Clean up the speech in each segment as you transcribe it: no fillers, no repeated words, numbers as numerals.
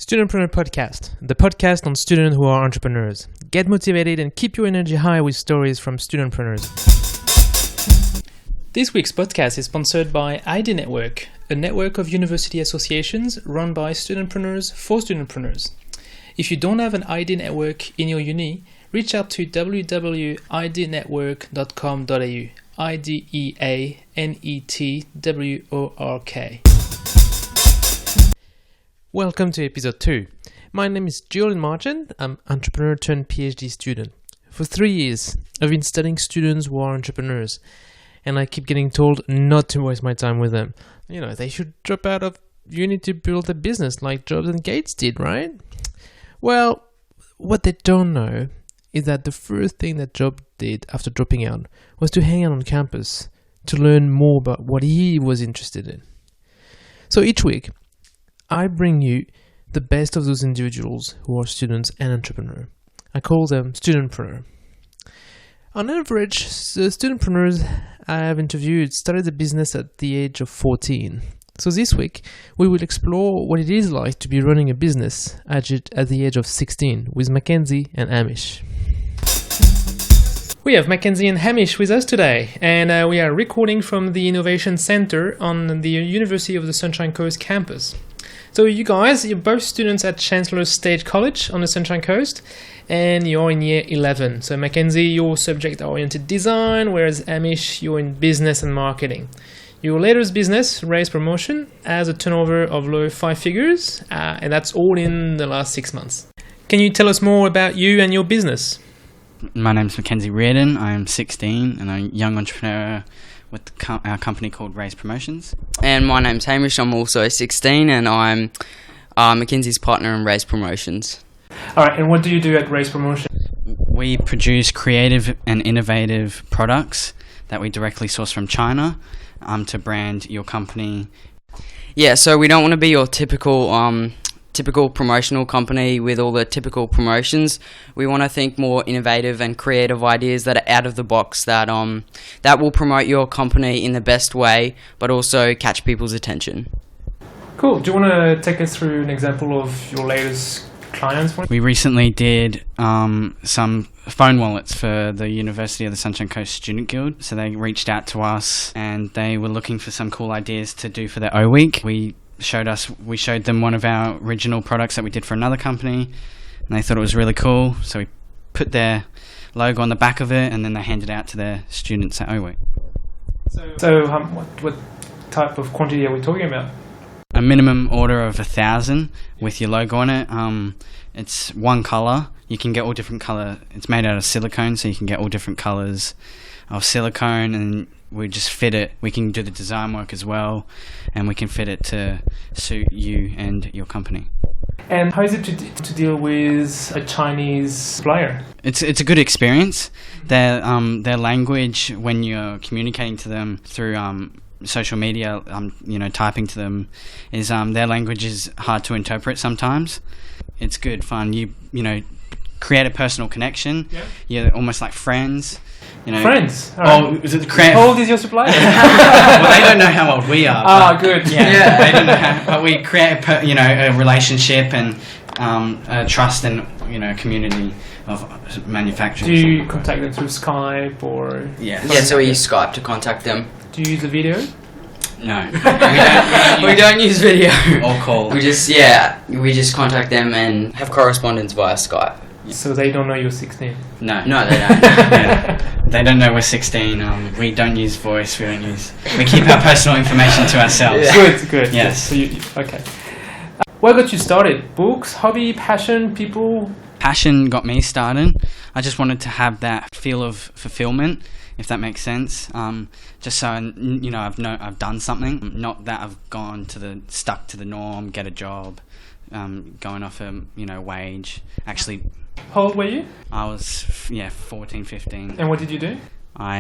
Studentpreneur Podcast, the podcast on students who are entrepreneurs. Get motivated and keep your energy high with stories from studentpreneurs. This week's podcast is sponsored by ID Network, a network of university associations run by studentpreneurs for studentpreneurs. If you don't have an ID network in your uni, reach out to www.idnetwork.com.au. IDEANETWORK. Welcome to episode 2. My name is Julian Marchand. I'm entrepreneur turned PhD student. For 3 years, I've been studying students who are entrepreneurs, and I keep getting told not to waste my time with them. You know, they should drop out of uni to build a business like Jobs and Gates did, right? Well, what they don't know is that the first thing that Jobs did after dropping out was to hang out on campus to learn more about what he was interested in. So each week, I bring you the best of those individuals who are students and entrepreneurs. I call them Studentpreneur. On average, the Studentpreneurs I have interviewed started a business at the age of 14. So this week, we will explore what it is like to be running a business at the age of 16 with Mackenzie and Hamish. We have Mackenzie and Hamish with us today, and we are recording from the Innovation Center on the University of the Sunshine Coast campus. So you guys, you're both students at Chancellor State College on the Sunshine Coast, and you're in year 11. So Mackenzie, you're subject-oriented design, whereas Hamish, you're in business and marketing. Your latest business, Raiz Promotions, has a turnover of low 5 figures, and that's all in the last 6 months. Can you tell us more about you and your business? My name's Mackenzie Reardon. I'm 16 and I'm a young entrepreneur with our company called Raiz Promotions. And my name's Hamish. I'm also 16 and I'm Mackenzie's partner in Raiz Promotions. Alright, and what do you do at Raiz Promotions? We produce creative and innovative products that we directly source from China to brand your company. Yeah, so we don't want to be your typical promotional company with all the typical promotions. We want to think more innovative and creative ideas that are out of the box that will promote your company in the best way, but also catch people's attention. Cool. Do you want to take us through an example of your latest clients? We recently did some phone wallets for the University of the Sunshine Coast Student Guild. So they reached out to us and they were looking for some cool ideas to do for their O Week. We showed them one of our original products that we did for another company, and they thought it was really cool, so we put their logo on the back of it and then they handed it out to their students at OWEEK. So what type of quantity are we talking about? A minimum order of 1,000 with your logo on it. It's one colour. You can get all different colour. It's made out of silicone, so you can get all different colours of silicone, and we just fit it. We can do the design work as well, and we can fit it to suit you and your company. And how is it to deal with a Chinese supplier? It's a good experience. Their language, when you're communicating to them through social media, typing to them, is their language is hard to interpret sometimes. It's good fun. You create a personal connection. Yeah. You're almost like friends. Friends? How old is your supplier? Well, they don't know how old we are. Good. Yeah. They don't know how, but we create a relationship and trust and community of manufacturers. Do you contact them through Skype or? Yeah, so we use Skype to contact them. Do you use a video? No. We don't use video. Or call. We just contact them and have correspondence via Skype. So they don't know you're 16? No, they don't. Yeah. They don't know we're 16. We don't use voice. We keep our personal information to ourselves. Yeah. Good. Yes. So okay. What got you started? Books, hobby, passion, people? Passion got me started. I just wanted to have that feel of fulfillment, if that makes sense. Just so I've done something. Not that I've stuck to the norm, get a job, going off a wage. Actually. How old were you? I was 14, 15. And what did you do? I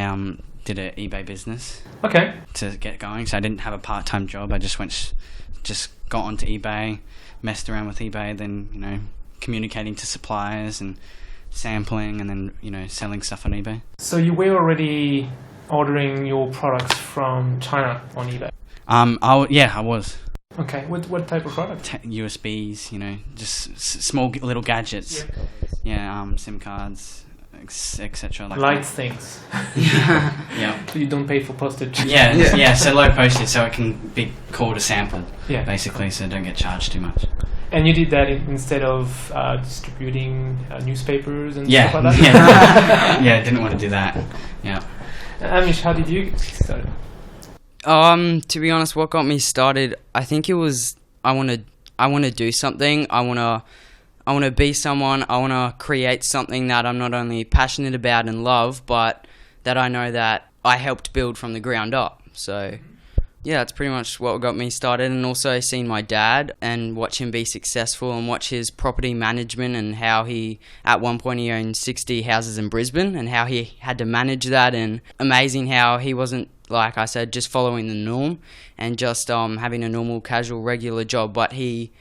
did an eBay business. Okay. To get going, so I didn't have a part-time job. I just got onto eBay, messed around with eBay, then communicating to suppliers and sampling, and then selling stuff on eBay. So you were already ordering your products from China on eBay? I was. Okay, what type of product? USBs, just small little gadgets. Yeah, SIM cards, etc. Lights things. Yeah. So you don't pay for postage. Yeah. So low postage, so it can be called a sample. Yeah. Basically, so don't get charged too much. And you did that instead of distributing newspapers and stuff like that? Yeah. Yeah, didn't want to do that. Yeah. Hamish, how did you get started? To be honest, what got me started, I think it was I want to do something. I want to be someone. I want to create something that I'm not only passionate about and love, but that I know that I helped build from the ground up. So yeah, that's pretty much what got me started. And also seeing my dad and watch him be successful and watch his property management and how he, at one point he owned 60 houses in Brisbane and how he had to manage that, and amazing how he wasn't, like I said, just following the norm and just having a normal, casual, regular job, but he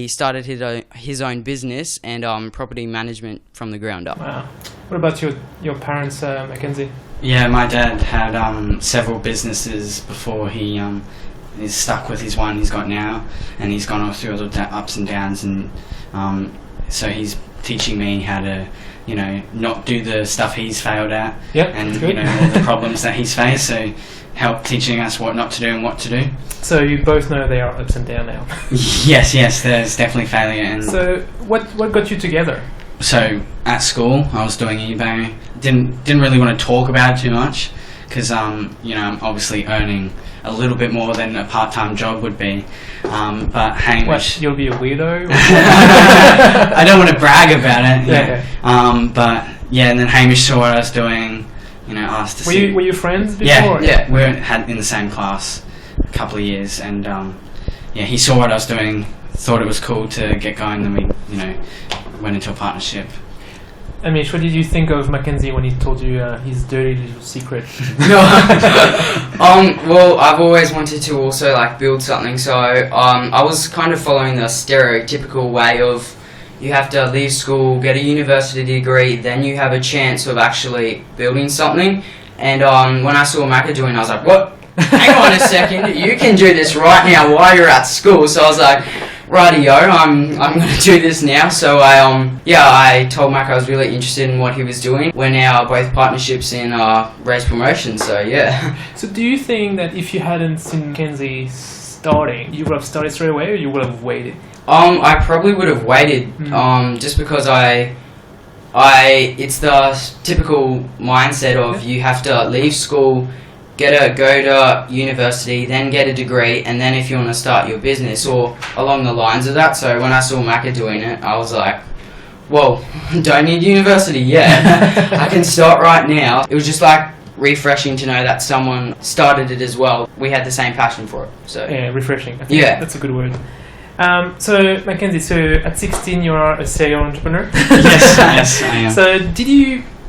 started his own business and property management from the ground up. Wow. What about your parents, Mackenzie? Yeah, my dad had several businesses before he is stuck with his one he's got now, and he's gone through all the ups and downs, and so he's teaching me how to, not do the stuff he's failed at, and all the problems that he's faced. So help teaching us what not to do and what to do. So you both know they are ups and downs now. Yes, there's definitely failure. And so what got you together? So at school, I was doing eBay. Didn't really want to talk about it too much because I'm obviously earning a little bit more than a part-time job would be. But Hamish, what, you'll be a weirdo? I don't want to brag about it. Yeah. But yeah, and then Hamish saw what I was doing. Asked to see. Were you friends before? Yeah. We had in the same class a couple of years, and he saw what I was doing, thought it was cool to get going, then we went into a partnership. Hamish, what did you think of Mackenzie when he told you his dirty little secret? Well, I've always wanted to also build something, so I was kind of following the stereotypical way of you have to leave school, get a university degree, then you have a chance of actually building something. And when I saw Macca doing it, I was like, what? Hang on a second, you can do this right now while you're at school. So I was like, rightio, I'm going to do this now. So I told Mac I was really interested in what he was doing. We're now both partnerships in Raiz Promotions, so yeah. So do you think that if you hadn't seen Mackenzie starting, you would have started straight away, or you would have waited? I probably would have waited, just because it's the typical mindset of you have to leave school, go to university, then get a degree, and then if you want to start your business, or along the lines of that. So when I saw Macca doing it, I was like, whoa, don't need university yet. I can start right now. It was just refreshing to know that someone started it as well. We had the same passion for it. So yeah, refreshing. I think that's a good word. So Mackenzie, at 16 you are a serial entrepreneur. Yes, I am. So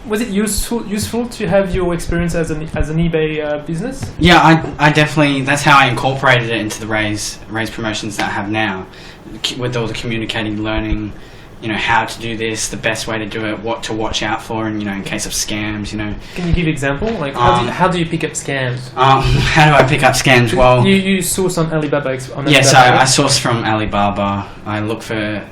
was it useful to have your experience as an eBay business? Yeah, I definitely, that's how I incorporated it into the Raiz Promotions that I have now, with all the communicating, learning, how to do this, the best way to do it, what to watch out for, and in case of scams, Can you give an example? How do you pick up scams? How do I pick up scams? Well, you source on Alibaba. So I source from Alibaba. I look for,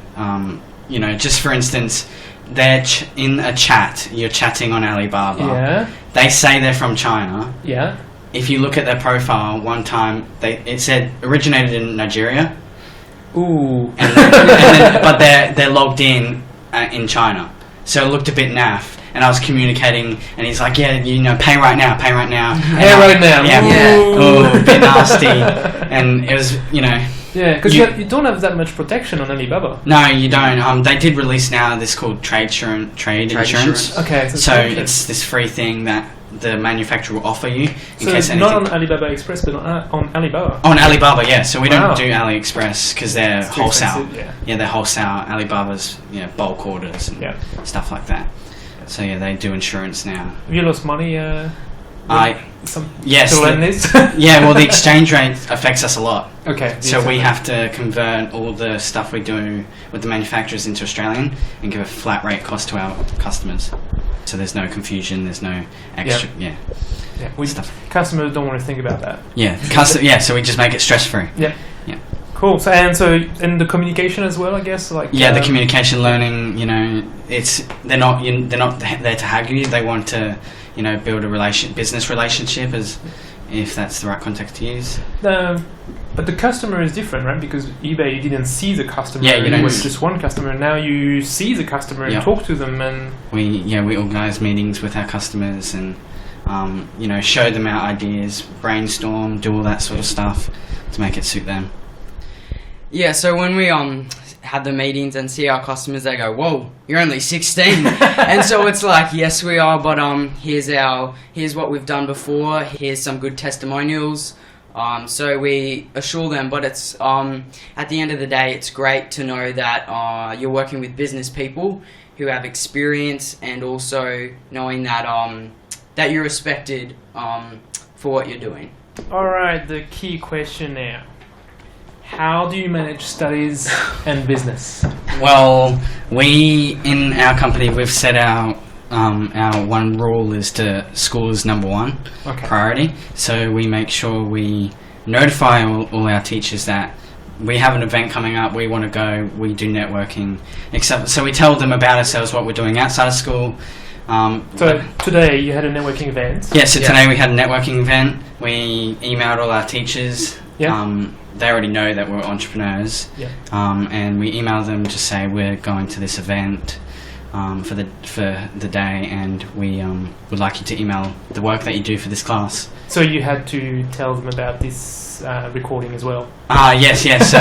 just for instance, they're in a chat. You're chatting on Alibaba. Yeah. They say they're from China. Yeah. If you look at their profile, one time it said originated in Nigeria. Ooh. But they're logged in China, so it looked a bit naff. And I was communicating, and he's like, "Yeah, pay right now." Pay right now. Yeah. Oh, a bit nasty. And it was, Yeah, because you don't have that much protection on Alibaba. No, you don't. They did release now this called trade insurance. Okay. So it's this free thing that the manufacturer will offer you in case anything. Not on Alibaba Express, but on Alibaba. On Alibaba, yeah. So we don't do AliExpress because they're wholesale. Yeah, they're wholesale. Alibaba's bulk orders and stuff like that. So yeah, they do insurance now. Have you lost money? Yes. To learn this? Yeah, well, the exchange rate affects us a lot. Okay. So we have to convert all the stuff we do with the manufacturers into Australian and give a flat rate cost to our customers. So there's no confusion, there's no extra, customers don't want to think about that. Yeah, so we just make it stress-free. Yeah. Yeah. Cool. So and the communication as well, I guess. Like the communication, learning. They're not there to hag you. They want to, build a business relationship, as if that's the right context to use. But the customer is different, right? Because eBay, you didn't see the customer. Yeah, it was just one customer. Now you see the customer and talk to them, and we organise meetings with our customers and show them our ideas, brainstorm, do all that sort of stuff to make it suit them. Yeah, so when we have the meetings and see our customers, they go, "Whoa, you're only 16," and so it's like, yes, we are, but here's what we've done before. Here's some good testimonials. So we assure them, but it's at the end of the day, it's great to know that you're working with business people who have experience, and also knowing that that you're respected for what you're doing. All right, the key question now. How do you manage studies and business? Well, in our company, we've set our one rule is to school is number one priority. So we make sure we notify all our teachers that we have an event coming up, we want to go, we do networking, so we tell them about ourselves, what we're doing outside of school. So today you had a networking event? Today we had a networking event. We emailed all our teachers. They already know that we're entrepreneurs. And we emailed them to say we're going to this event for the day, and we would like you to email the work that you do for this class. So you had to tell them about this recording as well? Yes. So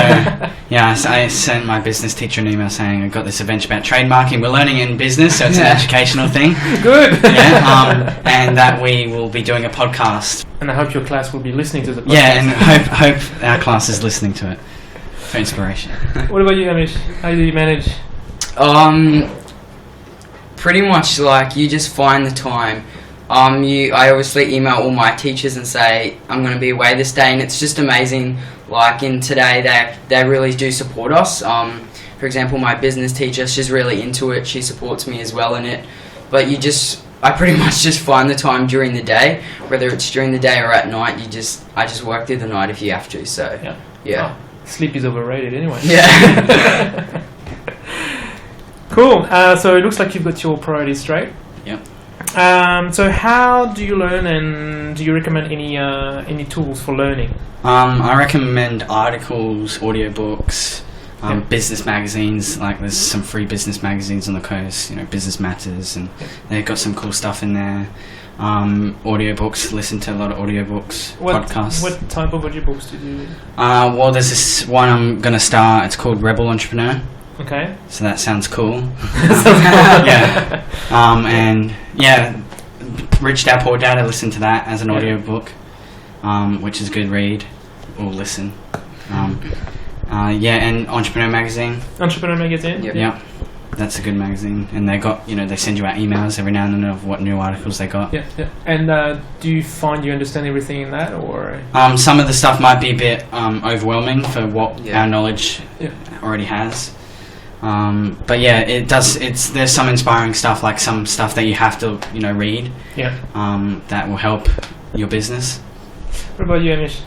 I sent my business teacher an email saying I've got this event about trademarking. We're learning in business, so it's an educational thing. Good. And that we will be doing a podcast. And I hope your class will be listening to the podcast. Yeah, and hope our class is listening to it for inspiration. What about you, Hamish? How do you manage? Pretty much like you just find the time. I obviously email all my teachers and say I'm going to be away this day, and it's just amazing. Like in today, they really do support us. For example, my business teacher, she's really into it. She supports me as well in it. But I pretty much just find the time during the day, whether it's during the day or at night. I just work through the night if you have to. So yeah. Oh, sleep is overrated anyway. Yeah. Cool. So it looks like you've got your priorities straight. Yep. So how do you learn, and do you recommend any tools for learning? I recommend articles, audiobooks, business magazines. Like there's some free business magazines on the coast, Business Matters, and they've got some cool stuff in there. Audiobooks, listen to a lot of audiobooks, podcasts. What type of audiobooks do you do? Well, there's this one I'm going to start. It's called Rebel Entrepreneur. Okay. So that sounds cool. Rich Dad Poor Dad, I listened to that as an audiobook, which is a good read or listen. And Entrepreneur Magazine. Entrepreneur Magazine? Yep. That's a good magazine. And they got, they send you out emails every now and then of what new articles they got. Yeah. And do you find you understand everything in that, or? Some of the stuff might be a bit overwhelming for what our knowledge already has. But it does. There's some inspiring stuff, like some stuff that you have to, read. That will help your business. What about you, Hamish?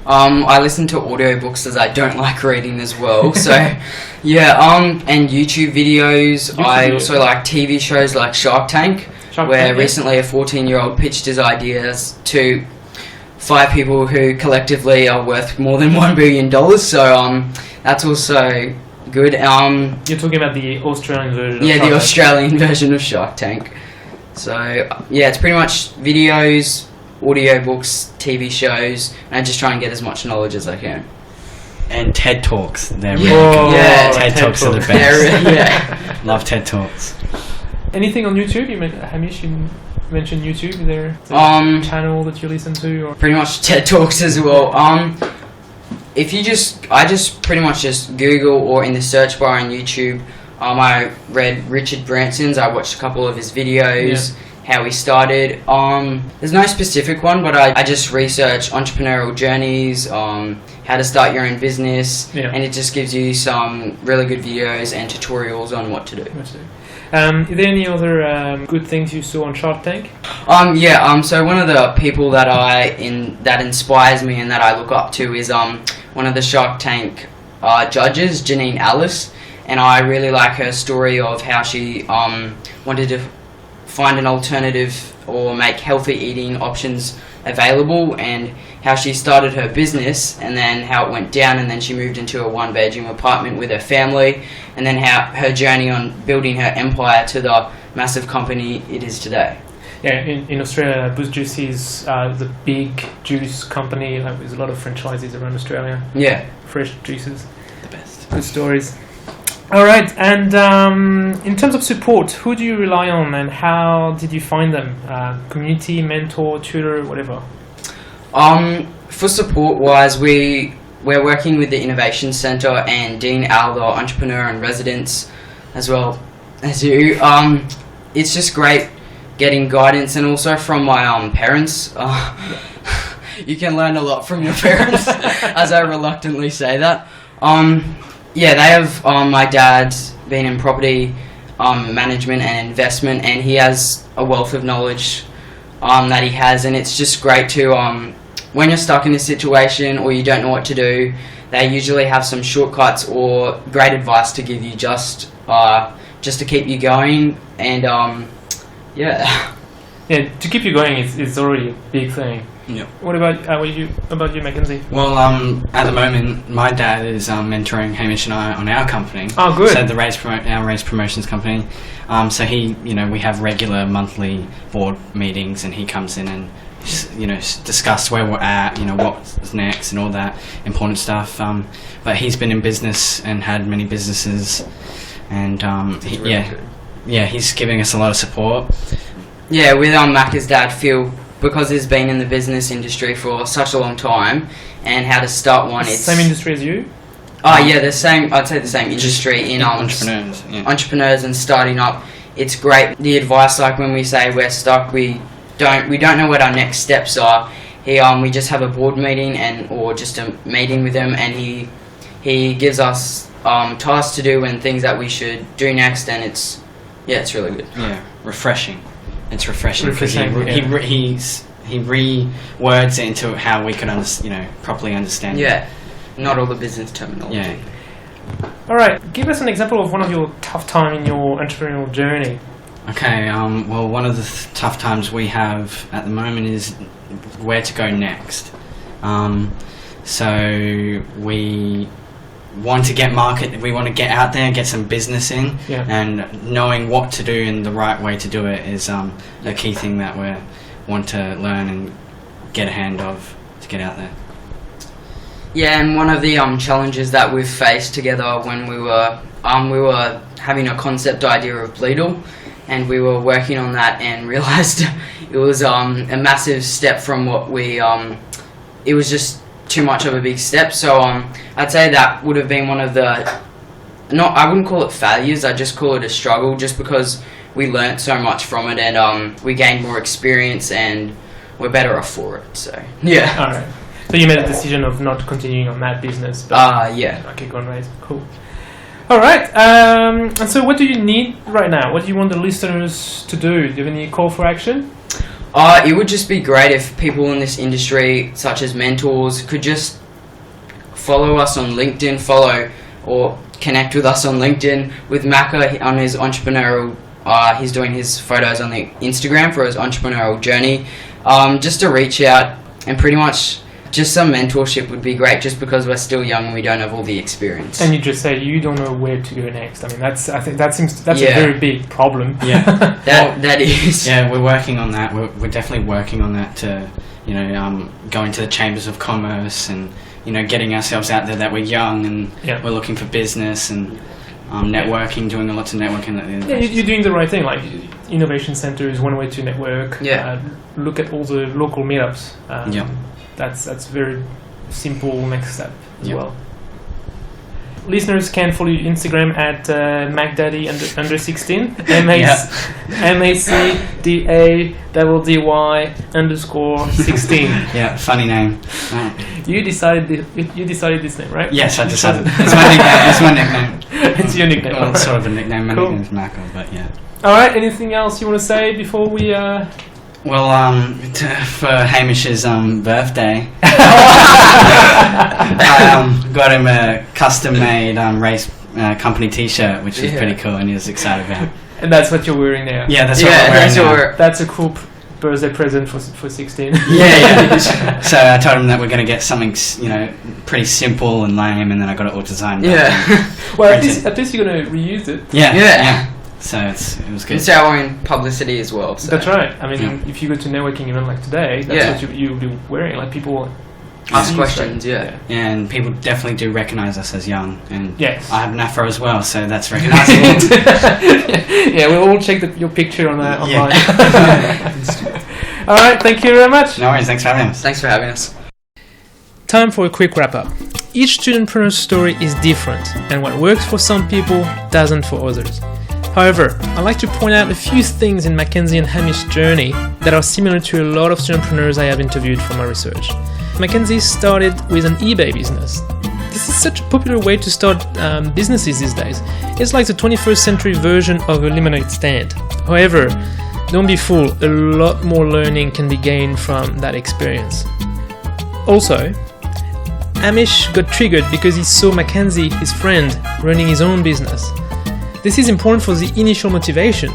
I listen to audiobooks as I don't like reading as well. So, and YouTube videos. I also like TV shows like Shark Tank, where recently a 14-year-old pitched his ideas to 5 people who collectively are worth more than $1 billion. So, that's also good. You're talking about the Australian version of Shark Tank. Australian version of Shark Tank. So, it's pretty much videos, audiobooks, TV shows, and I just try and get as much knowledge as I can. And TED Talks. They're really good. Yeah, TED Talks are the best. Yeah. Love TED Talks. Anything on YouTube? Hamish, you mentioned YouTube. Is there a channel that you listen to? Or? Pretty much TED Talks as well. I just pretty much just Google, or in the search bar on YouTube, I read Richard Branson's. I watched a couple of his videos, how he started. There's no specific one, but I just research entrepreneurial journeys, how to start your own business, and it just gives you some really good videos and tutorials on what to do. Is there any other good things you saw on Shark Tank? So one of the people that inspires me and that I look up to is one of the Shark Tank judges, Janine Alice, and I really like her story of how she wanted to find an alternative or make healthy eating options available, and how she started her business and then how it went down, and then she moved into a one-bedroom apartment with her family, and then how her journey on building her empire to the massive company it is today. Yeah, in Australia, Boost Juice is the big juice company. Like, there's a lot of franchises around Australia. Yeah. Fresh juices. The best. Good stories. All right, and in terms of support, who do you rely on and how did you find them? Community, mentor, tutor, whatever? For support-wise, we're working with the Innovation Centre and Dean Al, the entrepreneur in residence, as well as you. It's just great getting guidance, and also from my parents. You can learn a lot from your parents, as I reluctantly say that. Yeah, they have, my dad's been in property management and investment, and he has a wealth of knowledge that he has, and it's just great to, when you're stuck in a situation or you don't know what to do, they usually have some shortcuts or great advice to give you just to keep you going, and yeah. Yeah, to keep you going, it's already a big thing. Yep. What about you, Mackenzie? Well, at the moment, my dad is mentoring Hamish and I on our company. Oh, good. So our Raiz Promotions company. So he, we have regular monthly board meetings, and he comes in and discuss where we're at, what's next, and all that important stuff. But he's been in business and had many businesses, and he's giving us a lot of support. Yeah, with Macca's dad, Phil, because he's been in the business industry for such a long time, and how to start one. It's same industry as you? Oh yeah, the same. I'd say the same industry in entrepreneurs. Yeah. Entrepreneurs and starting up. It's great. The advice, like when we say we're stuck, we don't know what our next steps are. We just have a board meeting or just a meeting with him, and he gives us tasks to do and things that we should do next, and it's really good. Yeah, refreshing. It's refreshing because he rewords it into how we can properly understand. Yeah, not all the business terminology. Yeah. All right, give us an example of one of your tough time in your entrepreneurial journey. Okay. Well, one of the tough times we have at the moment is where to go next. So we want to we want to get out there, get some business in, and knowing what to do and the right way to do it is the key thing that we want to learn and get a hand of to get out there. Yeah, and one of the challenges that we've faced together when we were having a concept idea of Bleedle, and we were working on that and realised it was a massive step from what we it was just too much of a big step. So I'd say that would have been one of the, I wouldn't call it failures, I'd just call it a struggle, just because we learnt so much from it, and we gained more experience and we're better off for it. So yeah. All right. So you made a decision of not continuing on that business. But yeah. Okay, go on, Raiz. Cool. All right. And so what do you need right now? What do you want the listeners to do? Do you have any call for action? It would just be great if people in this industry, such as mentors, could just follow us on LinkedIn, or connect with us on LinkedIn. With Macca on his entrepreneurial, he's doing his photos on the Instagram for his entrepreneurial journey. Just to reach out, and pretty much just some mentorship would be great, just because we're still young and we don't have all the experience. And you just say you don't know where to go next. I mean, that's a very big problem. Yeah, that is. Yeah, we're working on that. We're definitely working on that to, go into the chambers of commerce and, getting ourselves out there that we're young and we're looking for business and networking, doing lots of networking at the university. Yeah, you're doing the right thing. Like, Innovation Centre is one way to network. Yeah. Look at all the local meetups. That's very simple next step as well. Listeners can follow you Instagram at MacDaddy_16 MacDaddy_16. Yeah, funny name. You decided this name, right? Yes, I decided. It's my nickname. It's your nickname. Well, it's sort of a nickname. My Cool. nickname's Macca, but yeah. All right. Anything else you want to say before we Well, for Hamish's birthday, I got him a custom-made Raiz company T-shirt, which was pretty cool, and he was excited about. And that's what you're wearing now. Yeah, that's what we're wearing now. That's a cool birthday present for 16. Yeah. So I told him that we're going to get something, pretty simple and lame, and then I got it all designed. Well, at least you're going to reuse it. Yeah. So it was good. It's our own publicity as well. So. That's right. I mean, if you go to a networking event like today, that's what you'll be wearing. Like people ask questions. And people definitely do recognise us as young. And yes. I have an afro as well, so that's recognisable. We'll all check your picture online. All right, thank you very much. No worries, thanks for having us. Thanks for having us. Time for a quick wrap-up. Each studentpreneur story is different, and what works for some people doesn't for others. However, I'd like to point out a few things in Mackenzie and Hamish's journey that are similar to a lot of studentpreneurs I have interviewed for my research. Mackenzie started with an eBay business. This is such a popular way to start businesses these days. It's like the 21st century version of a lemonade stand. However, don't be fooled, a lot more learning can be gained from that experience. Also, Hamish got triggered because he saw Mackenzie, his friend, running his own business. This is important for the initial motivation,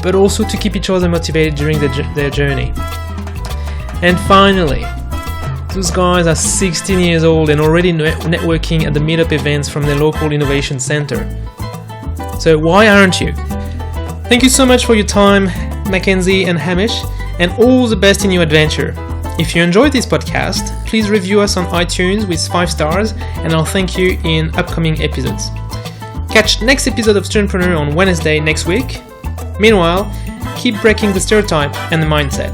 but also to keep each other motivated during their journey. And finally, those guys are 16 years old and already networking at the meetup events from their local innovation center. So why aren't you? Thank you so much for your time, Mackenzie and Hamish, and all the best in your adventure. If you enjoyed this podcast, please review us on iTunes with 5 stars, and I'll thank you in upcoming episodes. Catch next episode of Studentpreneur on Wednesday next week. Meanwhile, keep breaking the stereotype and the mindset.